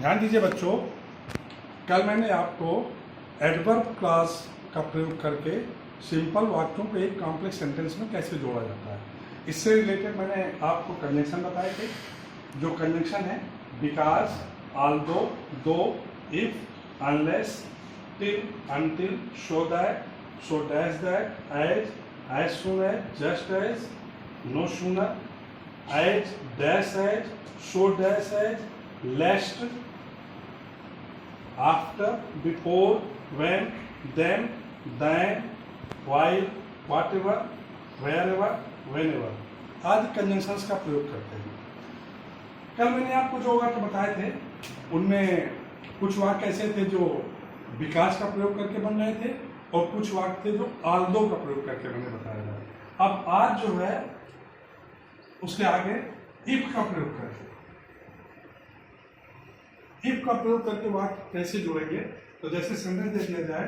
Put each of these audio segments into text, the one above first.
ध्यान दीजिए बच्चों, कल मैंने आपको एडवर्ब क्लॉज का प्रयोग करके सिंपल वाक्यों को एक कॉम्प्लेक्स सेंटेंस में कैसे जोड़ा जाता है, इससे रिलेटेड मैंने आपको कंजंक्शन बताए थे। जो कंजंक्शन है because, although, though, if, unless, till, until, so that, so dash that, as soon as, just as, no sooner, as dash as, so dash as, lest, after, before, when, then, then, while, whatever, wherever, whenever आदि conjunctions का प्रयोग करते हैं। कल मैंने आपको जो वाक्य बताए थे उनमें कुछ वाक्य ऐसे थे जो बिकॉज का प्रयोग करके बन रहे थे और कुछ वाक्य थे जो ऑल्दो का प्रयोग करके मैंने बताया था। अब आज जो है उसके आगे इफ का प्रयोग करके, इफ का प्रयोग करके वाक्य कैसे जोड़ेंगे, तो जैसे सेंटेंस दे दिया जाए,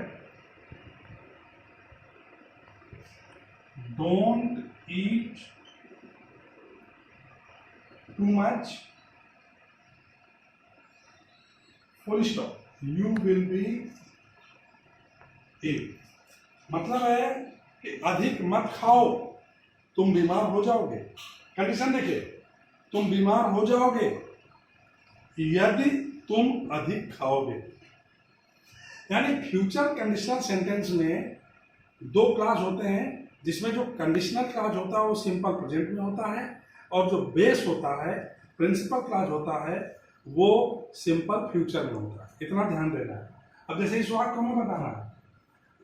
don't eat too much, full stop, you will be ill. मतलब है कि अधिक मत खाओ, तुम बीमार हो जाओगे। कंडीशन देखिए, तुम बीमार हो जाओगे यदि तुम अधिक खाओगे। यानी फ्यूचर कंडीशनल सेंटेंस में दो क्लॉज होते हैं, जिसमें जो कंडीशनल क्लॉज होता है वो सिंपल प्रेजेंट में होता है और जो बेस होता है, प्रिंसिपल क्लॉज होता है, वो सिंपल फ्यूचर में होता है। इतना ध्यान देना है। अब जैसे इस वाक्य को हमें बताना है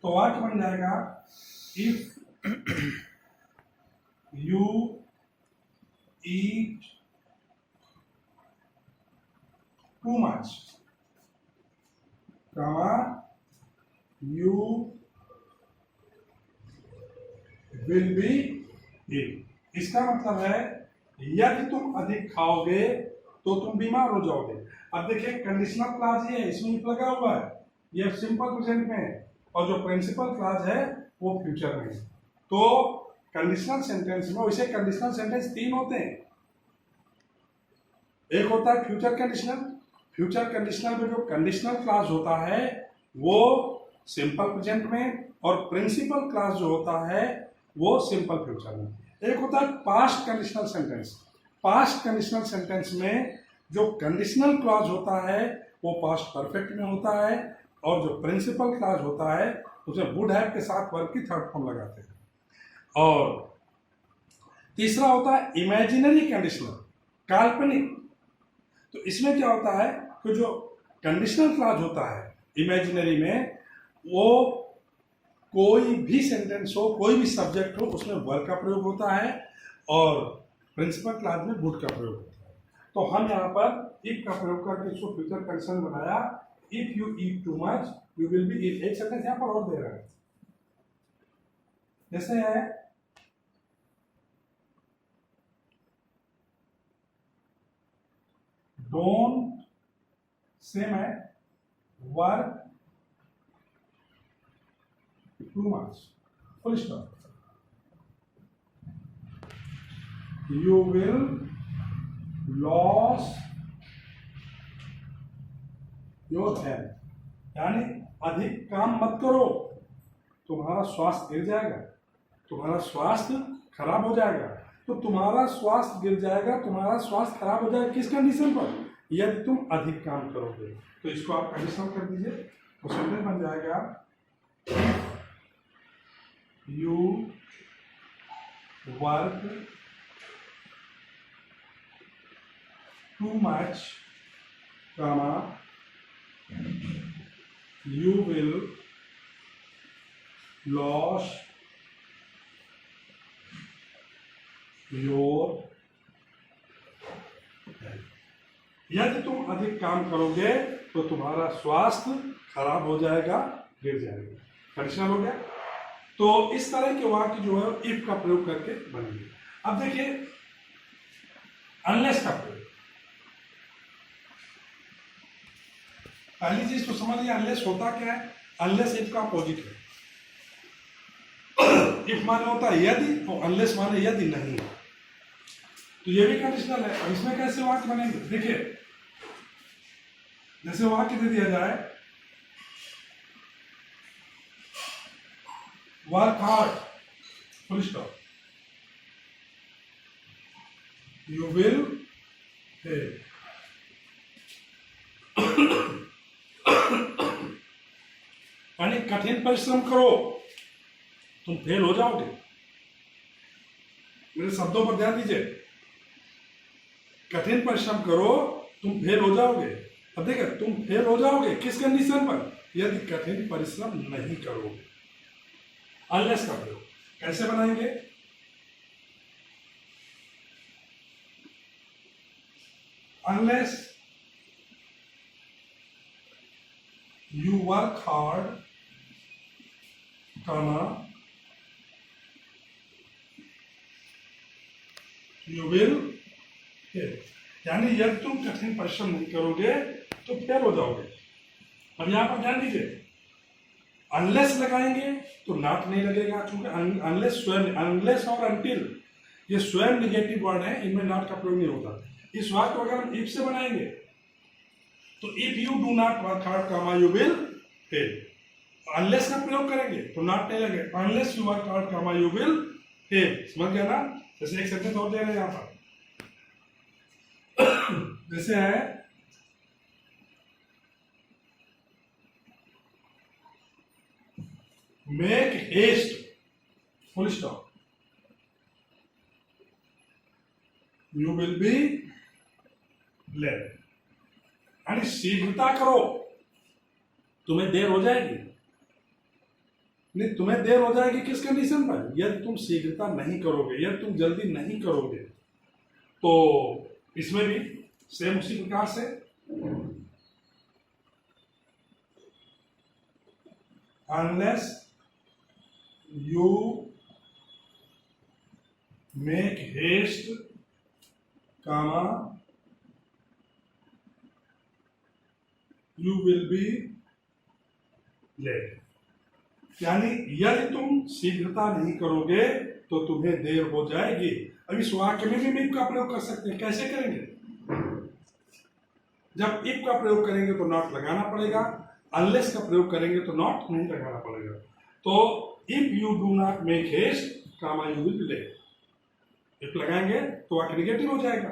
तो वाक्य बन जाएगा, if you eat too much, you will be ill। इसका मतलब है यदि तुम अधिक खाओगे तो तुम बीमार हो जाओगे। अब देखिए कंडीशनल क्लॉज ये है, इसमें इफ लगा हुआ है, ये सिंपल प्रेजेंट में है और जो प्रिंसिपल क्लॉज है वो फ्यूचर में है। तो कंडीशनल सेंटेंस में, वैसे कंडीशनल सेंटेंस तीन होते हैं। एक होता है फ्यूचर कंडीशनल। फ्यूचर कंडीशनल में जो कंडीशनल क्लॉज होता है वो सिंपल प्रेजेंट में और प्रिंसिपल क्लॉज जो होता है वो सिंपल फ्यूचर में। एक होता है past conditional sentence. Past conditional sentence में जो कंडीशनल क्लॉज होता है वो पास्ट परफेक्ट में होता है और जो प्रिंसिपल क्लॉज होता है उसमें वुड हैव के साथ वर्ब की थर्ड फॉर्म लगाते हैं। और तीसरा होता है इमेजिनरी कंडीशनल, काल्पनिक। तो इसमें क्या होता है कि जो कंडीशनल क्लॉज होता है इमेजिनरी में, वो कोई भी सेंटेंस हो, कोई भी सब्जेक्ट हो, उसमें वर्ब का प्रयोग होता है और प्रिंसिपल क्लॉज में वुड का प्रयोग होता है। तो हम यहाँ पर इफ का प्रयोग करके इसको फ्यूचर कंडीशन बनाया, if you eat too much you will be ill. एक सेंटेंस यहाँ पर और दे रहा है, जैसे है, डोंट सेम है work to much, full stop, you will loss your health. यानी अधिक काम मत करो, तुम्हारा स्वास्थ्य गिर जाएगा, तुम्हारा स्वास्थ्य खराब हो जाएगा। तो तुम्हारा स्वास्थ्य गिर जाएगा, तुम्हारा स्वास्थ्य खराब हो जाएगा किस कंडीशन पर, यदि तुम अधिक काम करोगे। तो इसको आप कंडीशनल कर दीजिए, तो सेंटेंस बन जाएगा, you work too much, you will lose your health। यदि तुम अधिक काम करोगे तो तुम्हारा स्वास्थ्य खराब हो जाएगा, गिर जाएगा। कंडीशनल हो गया। तो इस तरह के वाक्य जो है इफ का प्रयोग करके बनेंगे। अब देखिए अनलेस का प्रयोग। पहली चीज तो समझ लिया अनलेस होता क्या है। अनलेस इफ का अपोजिट है। इफ माने होता है यदि और अनलेस माने यदि नहीं। तो ये भी कंडीशनल है। अब इसमें कैसे वाक्य बनेंगे देखिए, जैसे वाक्य दे दिया जाए, work hard, full stop, you will fail. यानी कठिन परिश्रम करो, तुम फेल हो जाओगे। मेरे शब्दों पर ध्यान दीजिए, कठिन परिश्रम करो, तुम फेल हो जाओगे। अब देखिए, तुम फेल हो जाओगे किस कंडीशन पर? यदि कठिन परिश्रम नहीं करोगे। अनलेस का प्रयोग कैसे बनाएंगे? Unless you work hard, comma, you will fail. यानी यदि तुम कठिन परिश्रम नहीं करोगे तो फेल हो जाओगे। अब यहां पर ध्यान दीजिए, अनलेस लगाएंगे तो नॉट नहीं लगेगा, क्योंकि अनलेस स्वयं, अनलेस और अनटिल ये स्वयं निगेटिव वर्ड है, इनमें नॉट का प्रयोग नहीं होता। इस वाक्य को अगर हम इफ से बनाएंगे तो if you do not work hard, comma, you will fail. Unless का प्रयोग करेंगे तो नॉट नहीं लगेगा। Unless you work hard, comma, you will fail. समझ गया ना? जैसे एक सेंटेंस और दे रहे हैं यहां पर, जैसे है, make haste, full stop, you will be late. यानी शीघ्रता करो, तुम्हें देर हो जाएगी। नहीं, तुम्हें देर हो जाएगी किस कंडीशन पर? यदि तुम शीघ्रता नहीं करोगे, यदि तुम जल्दी नहीं करोगे। तो इसमें भी सेम उसी प्रकार से unless you make haste, comma, you will be late. यानी यदि तुम शीघ्रता नहीं करोगे तो तुम्हें देर हो जाएगी। अब इस वाक्य में भी इफ का प्रयोग कर सकते हैं। कैसे करेंगे? जब इफ का प्रयोग करेंगे तो नॉट लगाना पड़ेगा, अनलेस का प्रयोग करेंगे तो नॉट नहीं लगाना पड़ेगा। तो if you do not make haste, comma, you will be late. If लगाएंगे तो वाक्य निगेटिव हो जाएगा।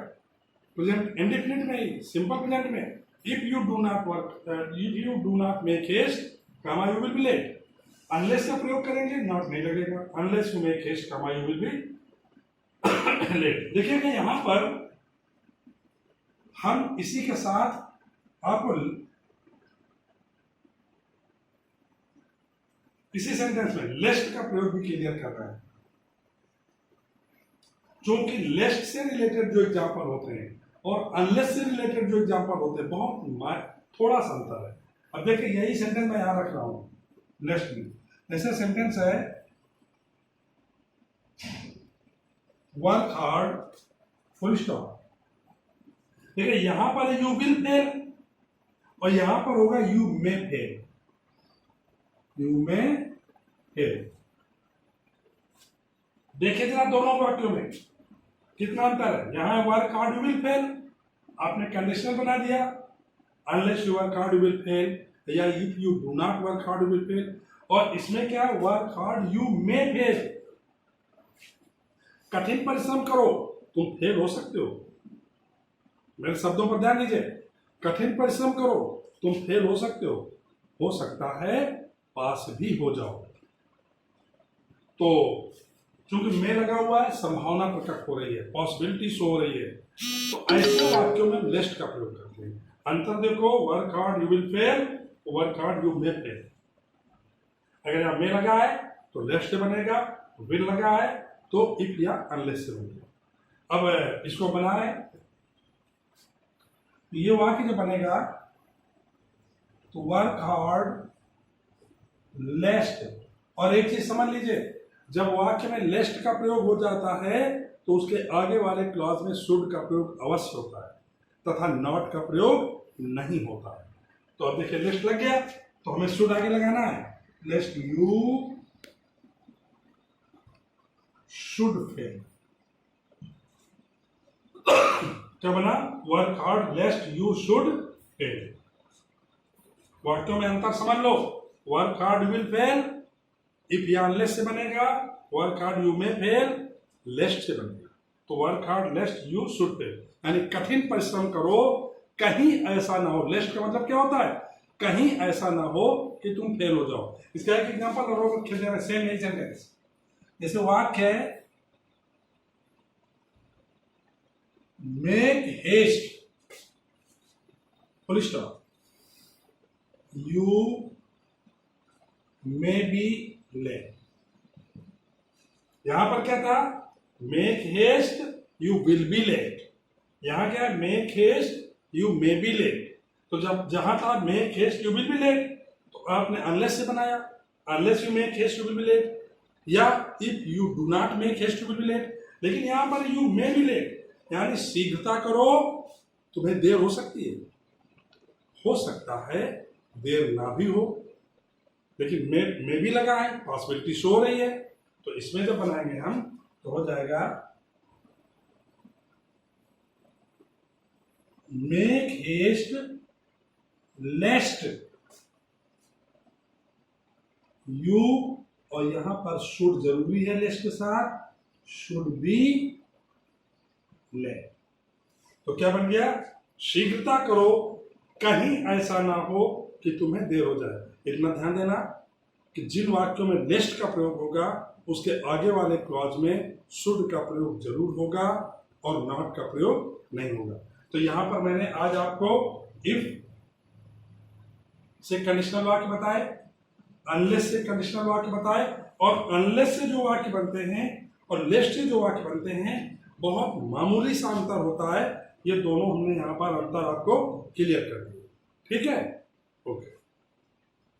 प्रेजेंट इंडेफिनिट में ही, सिंपल प्रेजेंट में, if you do not work, if you do not make haste, comma, you will be late. Unless का प्रयोग करेंगे, नॉट नहीं लगेगा। Unless you make haste, comma, you will be late. देखिएगा यहां पर हम इसी के साथ आपको इसी सेंटेंस में लेस्ट का प्रयोग भी क्लियर कर रहा है, क्योंकि लेस्ट से रिलेटेड जो एग्जाम्पल होते हैं और अनलेस से रिलेटेड जो एग्जाम्पल होते हैं बहुत थोड़ा सा अंतर है। अब देखिए, यही सेंटेंस मैं यहां रख रहा हूं लेस्ट में। जैसे सेंटेंस है, वर्क हार्ड, फुल स्टॉप। देखिए यहां पर यू विल फेल और यहां पर होगा you may fail, you may fail. देखिए जरा दोनों वाक्यों में कितना अंतर है। यहां work hard, you will fail, आपने कंडीशनल बना दिया, unless you work hard, you will fail, या if you do not work hard, you will fail. और इसमें क्या है, work hard, you may fail. कठिन परिश्रम करो, तुम फेल हो सकते हो। मेरे शब्दों पर ध्यान दीजिए, कठिन परिश्रम करो, तुम फेल हो सकते हो सकता है पास भी हो जाओ। तो चूंकि मैं लगा हुआ है, संभावना प्रकट हो रही है, पॉसिबिलिटी शो हो रही है, तो ऐसे वाक्यों में लेस्ट का प्रयोग करते हैं। अंतर देखो, work hard, you will fail, work hard, you may fail. अगर यहाँ में लगा है तो लेस्ट से बनेगा, विल लगा है तो इफ या अनलेस से बनेगा। अब इसको बना रहे हैं, ये वाक्य जो बनेगा तो वर्क हार्ड, लेस्ट। और एक चीज समझ लीजिए, जब वाक्य में लेस्ट का प्रयोग हो जाता है तो उसके आगे वाले क्लॉज में शुड का प्रयोग अवश्य होता है तथा नॉट का प्रयोग नहीं होता है। तो अब देखिए लेस्ट लग गया तो हमें शुड आगे लगाना है, लेस्ट यू शुड फेल। क्या बना, work hard lest you should fail. वाक्यों में अंतर समझ लो। Work hard will fail, if या अनलेस से बनेगा। Work hard you may fail, lest से बनेगा। तो work hard lest you should fail, यानी कठिन परिश्रम करो, कहीं ऐसा ना हो। लेस्ट का मतलब क्या होता है? कहीं ऐसा ना हो कि तुम फेल हो जाओ। इसका एक एग्जांपल और खेल रहे सेम यही सेंटेंस। जैसे वाक्य है make haste full stop, you may be late. यहां पर क्या था? Make haste you will be late. यहां क्या है? Make haste you may be late. तो जब जहां था make haste you will be late, तो आपने अनलेस से बनाया, unless you make haste you will be late, या if you do not make haste you will be late. लेकिन यहां पर यू मे बी लेट, यानी शीघ्रता करो, तुम्हें देर हो सकती है, हो सकता है देर ना भी हो, लेकिन मे भी लगा है, पॉसिबिलिटी शो हो रही है। तो इसमें जब बनाएंगे हम तो हो जाएगा मेक हेस्ट लेस्ट यू, और यहां पर शुड जरूरी है, लेस्ट के साथ शुड बी लेट। तो क्या बन गया? शीघ्रता करो, कहीं ऐसा ना हो कि तुम्हें देर हो जाए। इतना ध्यान देना कि जिन वाक्यों में लेस्ट का प्रयोग होगा उसके आगे वाले क्लॉज में शुड का प्रयोग जरूर होगा और नॉट का प्रयोग नहीं होगा। तो यहां पर मैंने आज आपको इफ से कंडीशनल वाक्य बताए, अनलेस से कंडीशनल वाक्य बताए, और अनलेस से जो वाक्य बनते हैं और लेस्ट से जो वाक्य बनते हैं बहुत मामूली सा अंतर होता है। ये दोनों हमने यहाँ पर अंतर आपको क्लियर कर दिया। ठीक है, ओके।